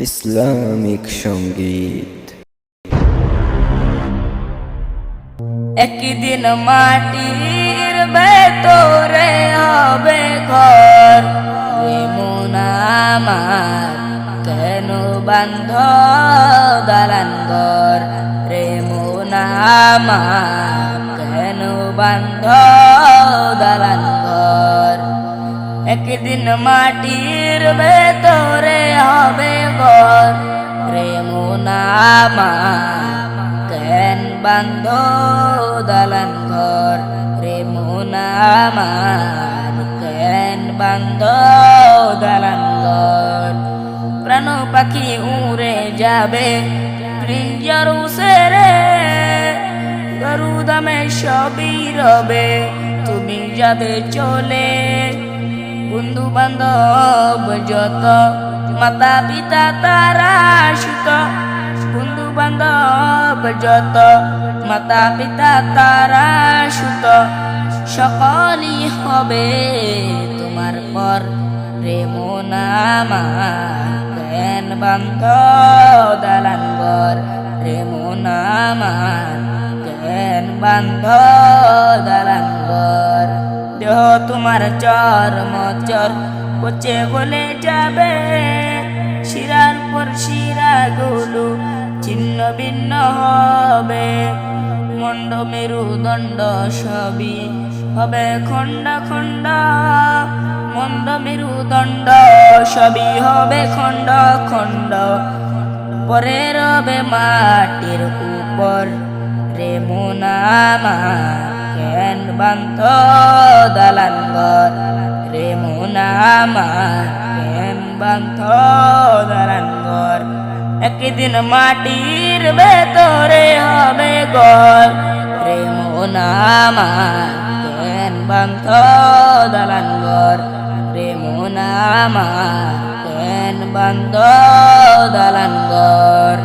Islamic সঙ্গীত। একদিন মাটির ভেতরে হবে ঘর, রে মন আমার কেন বান্ধ দালান ঘর, রে মন আমার কেন বান্ধ দালান ঘর। একদিন মাটির ভেতরে হবে ঘর, রে মন আমার কেন বান্ধ দালান ঘর, রে মন আমার কেন বান্ধ দালান ঘর। প্রাণ পাখি উড়ে যাবে পিঞ্জরা ছেড়ে, গরু দামে সবই রবে তুমি যাবে চলে। বন্ধু বান্ধব যত মাতা পিতা তারা সুত, বন্ধু বান্ধব যত মাতা পিতা তারা সুত, সকলই হবে তোমার পর, রে মন আমার কেন বান্ধ দালান ঘর, রে মন আমার কেন বান্ধ দালান ঘর। দেহ তোমার চর পচে গলে যাবে, শিরার পর শিরা গুলো ছিন্ন ভিন্ন হবে। মন্ড মেরুদণ্ড সবই হবে খণ্ড খণ্ড, মন্দ মেরুদণ্ড সবই হবে খণ্ড খণ্ড। পরে রবে মাটির উপর, রে মন আমার কেন বান্ধ দালান ঘর, রে মন আমার কেন বান্ধ দালান ঘর। একদিন মাটির ভেতরে হবে ঘর, রে মন আমার কেন বান্ধ দালান ঘর, রে মন আমার কেন বান্ধ দালান ঘর।